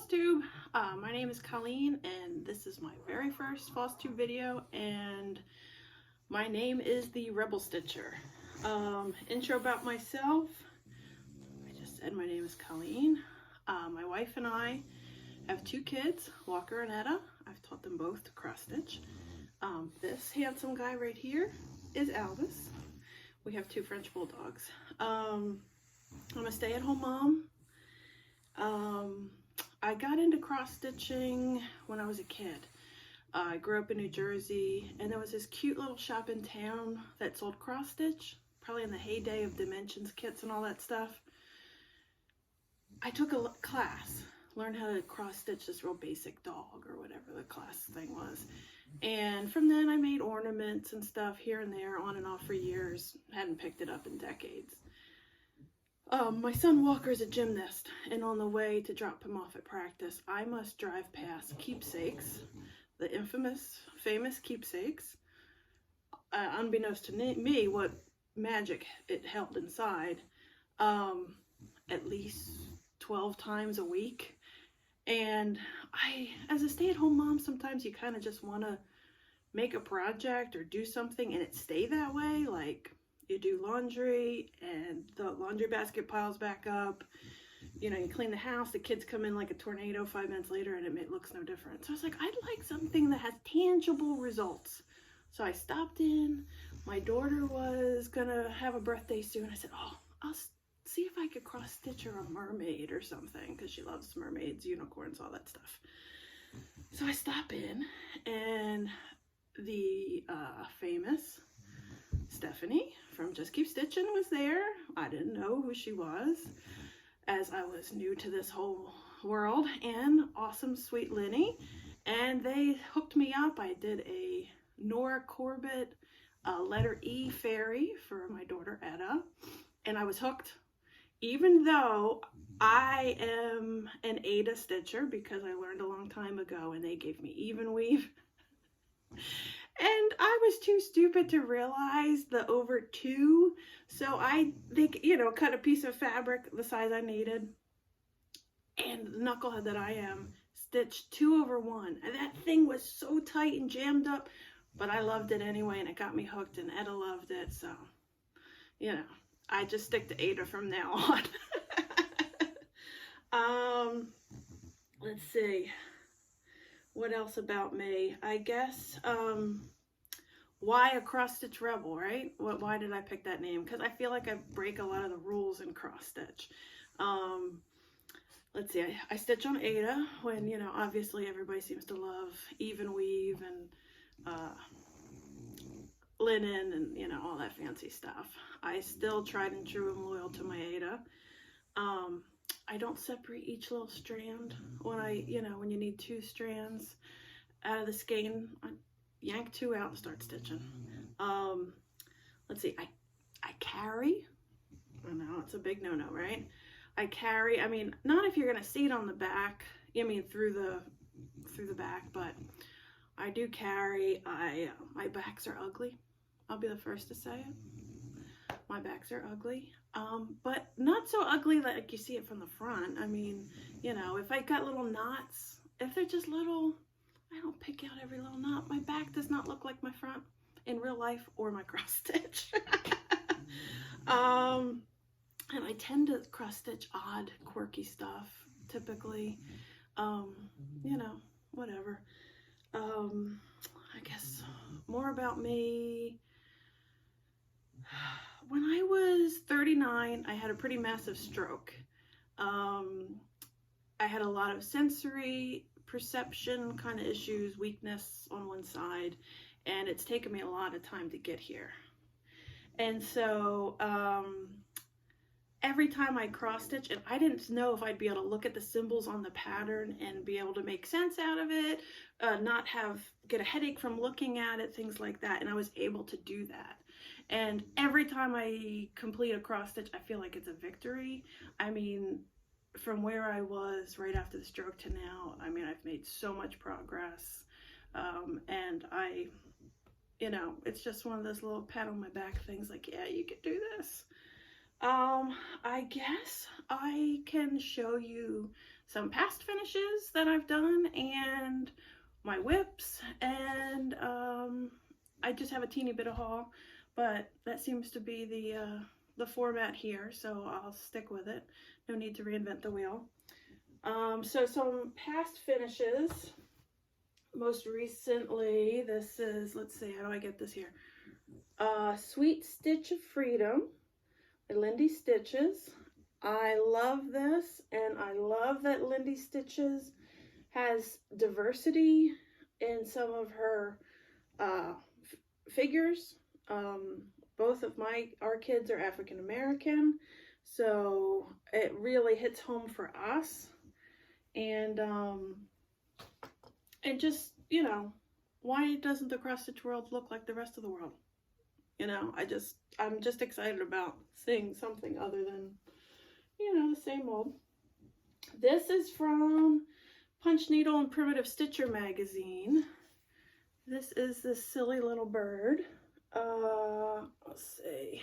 FlossTube. My name is Colleen and this is my very first FlossTube video, and my name is the Rebel Stitcher. Intro about myself. I just said my name is Colleen. My wife and I have two kids, Walker and Etta. I've taught them both to cross stitch. This handsome guy right here is Albus. We have two French bulldogs. I'm a stay-at-home mom. I got into cross stitching when I was a kid. I grew up in New Jersey, and there was this cute little shop in town that sold cross stitch, probably in the heyday of dimensions kits and all that stuff. I took a class, learned how to cross stitch this real basic dog or whatever the class thing was. And from then I made ornaments and stuff here and there, on and off for years. Hadn't picked it up in decades. My son Walker's a gymnast, and on the way to drop him off at practice, I must drive past Keepsakes, the famous Keepsakes. Unbeknownst to me, what magic it held inside, at least 12 times a week. And as a stay-at-home mom, sometimes you kind of just want to make a project or do something and it stay that way. Like, you do laundry and the laundry basket piles back up. You know, you clean the house, the kids come in like a tornado 5 minutes later and it looks no different. So I was like, I'd like something that has tangible results. So I stopped in. My daughter was gonna have a birthday soon. I said, oh, I'll see if I could cross stitch her a mermaid or something, because she loves mermaids, unicorns, all that stuff. So I stop in, and the famous Stephanie from Just Keep Stitching was there. I didn't know who she was, as I was new to this whole world, and awesome sweet Linny, and they hooked me up. I did a Nora Corbett letter E fairy for my daughter Etta, and I was hooked, even though I am an Ada stitcher, because I learned a long time ago and they gave me even weave. And I was too stupid to realize the over 2. So they cut a piece of fabric the size I needed, and the knucklehead that I am, stitched 2 over 1. And that thing was so tight and jammed up, but I loved it anyway, and it got me hooked, and Etta loved it. So, I just stick to Ada from now on. Let's see. What else about me? I guess, why a cross stitch rebel, right? Why did I pick that name? Because I feel like I break a lot of the rules in cross stitch. Let's see, I stitch on Ada when, obviously everybody seems to love even weave and linen and, all that fancy stuff. I still tried and true and loyal to my Ada. I don't separate each little strand. When when you need 2 strands out of the skein, I yank 2 out and start stitching. Let's see, I carry. I know, it's a big no-no, right? I carry, not if you're gonna see it on the back, through the back, but I do carry. My backs are ugly. I'll be the first to say it. My backs are ugly. But not so ugly like you see it from the front. If I got little knots, if they're just little, I don't pick out every little knot. My back does not look like my front in real life or my cross stitch. And I tend to cross stitch odd, quirky stuff, typically. Whatever. I guess more about me. When I was 39, I had a pretty massive stroke. I had a lot of sensory perception kind of issues, weakness on one side, and it's taken me a lot of time to get here. And so every time I cross stitch, and I didn't know if I'd be able to look at the symbols on the pattern and be able to make sense out of it, not get a headache from looking at it, things like that. And I was able to do that. And every time I complete a cross stitch, I feel like it's a victory. From where I was right after the stroke to now, I've made so much progress. And it's just one of those little pat on my back things, like, yeah, you could do this. I guess I can show you some past finishes that I've done and my WIPs, and I just have a teeny bit of haul, but that seems to be the format here, so I'll stick with it. No need to reinvent the wheel. So some past finishes. Most recently, this is, let's see, how do I get this here? Sweet Stitch of Freedom by Lindy Stitches. I love this, and I love that Lindy Stitches has diversity in some of her figures. Both of our kids are African American, so it really hits home for us. And just, you know, why doesn't the cross stitch world look like the rest of the world? You know, I'm just excited about seeing something other than, you know, the same old. This is from Punch Needle and Primitive Stitcher magazine. This is this silly little bird. Let's see.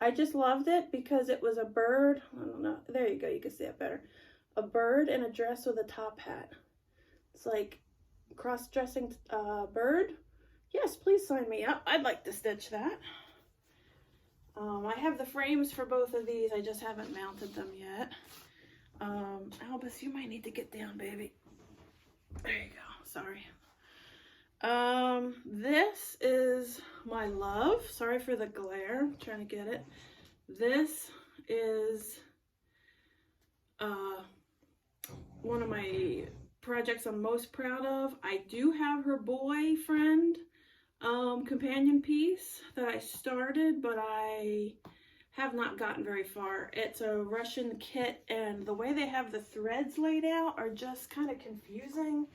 I just loved it because it was a bird. I don't know. There you go. You can see it better. A bird in a dress with a top hat. It's like cross-dressing bird. Yes, please sign me up. I'd like to stitch that. I have the frames for both of these. I just haven't mounted them yet. Albus, you might need to get down, baby. There you go. Sorry. This is my love. Sorry for the glare. I'm trying to get it. This is one of my projects I'm most proud of. I do have her boyfriend companion piece that I started, but I have not gotten very far. It's a Russian kit, and the way they have the threads laid out are just kind of confusing,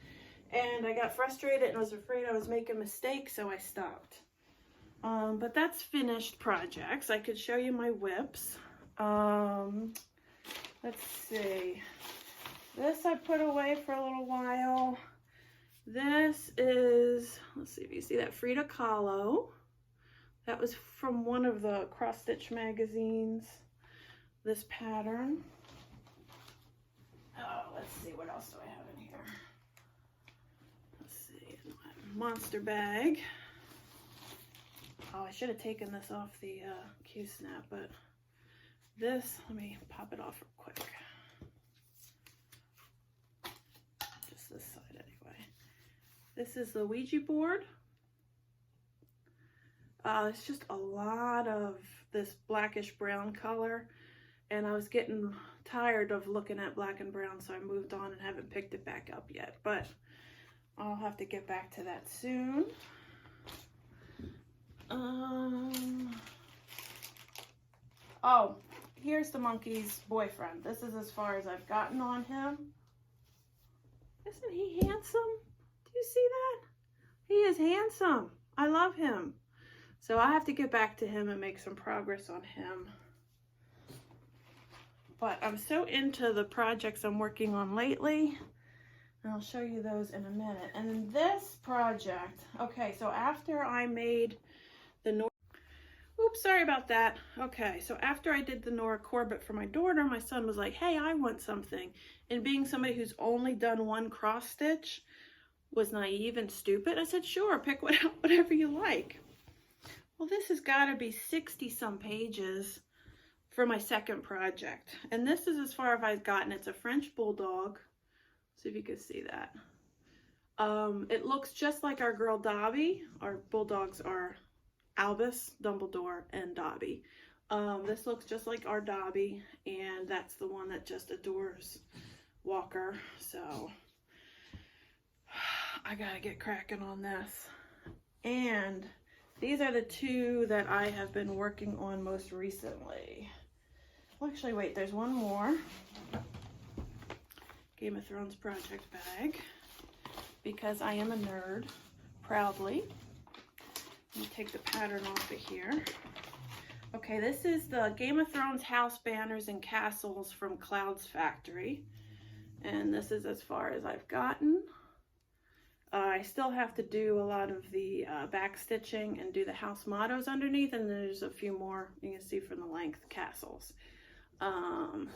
and I got frustrated and was afraid I was making mistakes, so I stopped. But that's finished projects. I could show you my WIPs. Let's see. This I put away for a little while. This is, let's see if you see that, Frida Kahlo. That was from one of the cross stitch magazines, this pattern. Oh, let's see, what else do I have in here? Let's see, my monster bag. Oh, I should have taken this off the Q-snap, but this, let me pop it off real quick. Just this side anyway. This is the Ouija board. It's just a lot of this blackish brown color, and I was getting tired of looking at black and brown, so I moved on and haven't picked it back up yet, but I'll have to get back to that soon. Oh, here's the monkey's boyfriend. This is as far as I've gotten on him. Isn't he handsome? Do you see that? He is handsome. I love him. So I have to get back to him and make some progress on him. But I'm so into the projects I'm working on lately, and I'll show you those in a minute. And then this project, okay, so after I made the oops, sorry about that. Okay, so after I did the Nora Corbett for my daughter, my son was like, hey, I want something. And being somebody who's only done one cross stitch was naive and stupid, I said, sure, pick whatever you like. Well, this has got to be 60 some pages for my second project. And this is as far as I've gotten. It's a French Bulldog. See if you can see that. It looks just like our girl Dobby. Our Bulldogs are Albus, Dumbledore, and Dobby. This looks just like our Dobby, and that's the one that just adores Walker. So I gotta get cracking on this. And these are the two that I have been working on most recently. Well, actually, wait, there's one more. Game of Thrones project bag, because I am a nerd, proudly. Let me take the pattern off of here. Okay, this is the Game of Thrones house banners and castles from Cloud's Factory. And this is as far as I've gotten. I still have to do a lot of the back stitching and do the house mottos underneath, and there's a few more you can see from the length castles.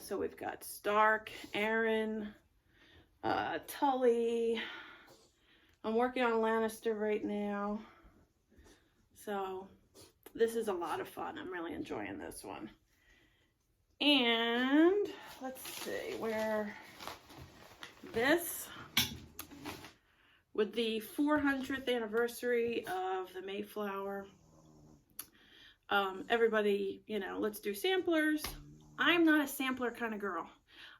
So we've got Stark, Aaron, Tully. I'm working on Lannister right now. So this is a lot of fun. I'm really enjoying this one. And let's see where this, with the 400th anniversary of the Mayflower, everybody, you know, let's do samplers. I'm not a sampler kind of girl.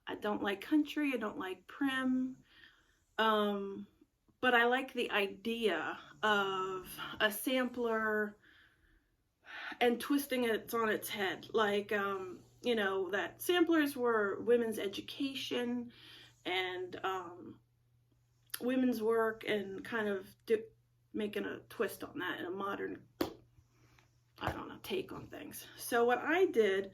I don't like country, I don't like prim, but I like the idea of a sampler and twisting it on its head. Like, you know, that samplers were women's education and women's work, and kind of making a twist on that in a modern, I don't know, take on things. So what I did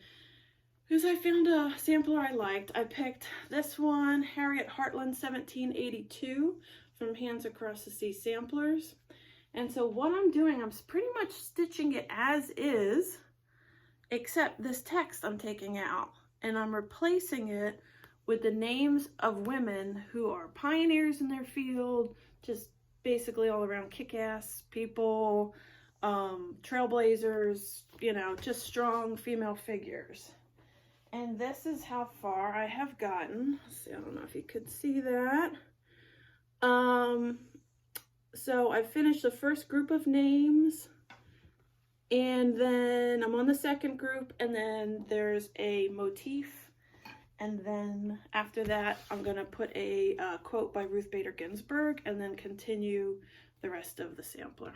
is I found a sampler I liked. I picked this one, Harriet Hartland 1782 from Hands Across the Sea Samplers. And so what I'm doing, I'm pretty much stitching it as is, except this text I'm taking out, and I'm replacing it with the names of women who are pioneers in their field, just basically all around kick-ass people, trailblazers, you know, just strong female figures. And this is how far I have gotten. Let's see, I don't know if you could see that. So I finished the first group of names, and then I'm on the second group, and then there's a motif, and then after that I'm gonna put a quote by Ruth Bader Ginsburg, and then continue the rest of the sampler.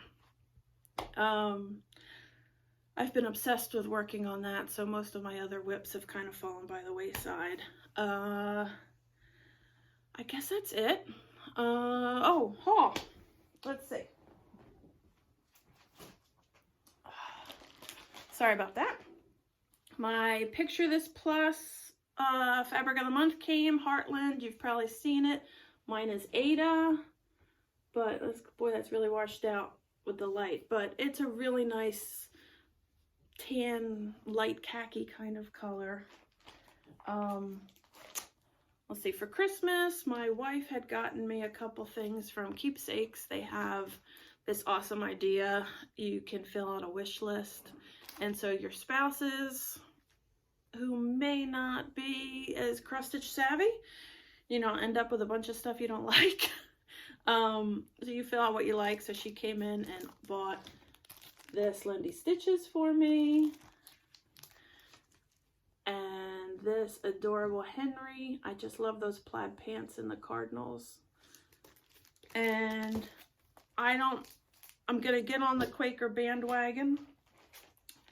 I've been obsessed with working on that, so most of my other WIPs have kind of fallen by the wayside. I guess that's it. Oh, haul. Let's see. Sorry about that. My Picture This Plus Fabric of the Month came, Heartland. You've probably seen it. Mine is Ada, but boy, that's really washed out with the light. But it's a really nice tan, light khaki kind of color. Let's see, for Christmas, my wife had gotten me a couple things from Keepsakes. They have this awesome idea. You can fill out a wish list. And so your spouses who may not be as cross-stitch savvy, you know, end up with a bunch of stuff you don't like. So you fill out what you like. So she came in and bought this Lindy Stitches for me. And this adorable Henry. I just love those plaid pants in the Cardinals. And I'm gonna get on the Quaker bandwagon.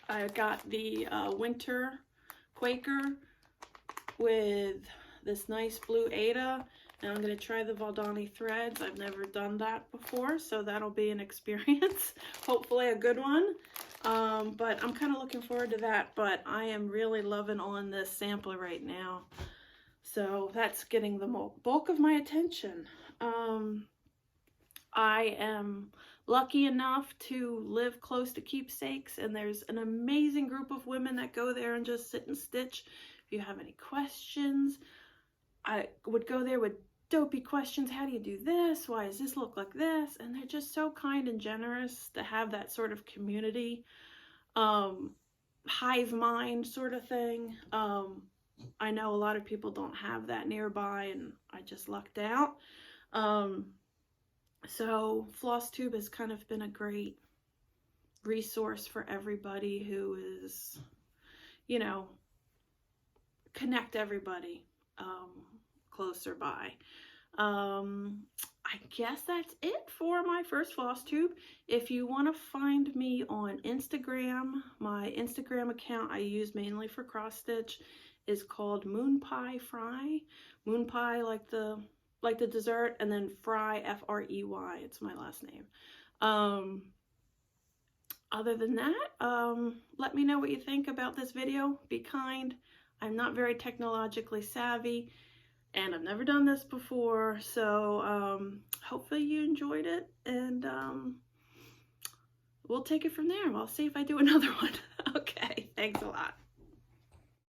I got the winter Quaker with this nice blue Ada, and I'm gonna try the Valdani threads. I've never done that before, so that'll be an experience. Hopefully a good one. But I'm kind of looking forward to that, but I am really loving on this sampler right now. So that's getting the bulk of my attention. I am lucky enough to live close to Keepsakes, and there's an amazing group of women that go there and just sit and stitch. If you have any questions, I would go there with dopey questions. How do you do this? Why does this look like this? And they're just so kind and generous to have that sort of community, hive mind sort of thing. I know a lot of people don't have that nearby, and I just lucked out. So FlossTube has kind of been a great resource for everybody who is, you know, connect everybody closer by. I guess that's it for my first FlossTube. If you want to find me on Instagram, my Instagram account I use mainly for cross stitch is called Moon Pie Fry. Moon pie like the dessert, and then Fry, F-R-E-Y. It's my last name. Other than that, let me know what you think about this video. Be kind. I'm not very technologically savvy. and I've never done this before, so hopefully you enjoyed it, and we'll take it from there. I'll see if I do another one. Okay, thanks a lot.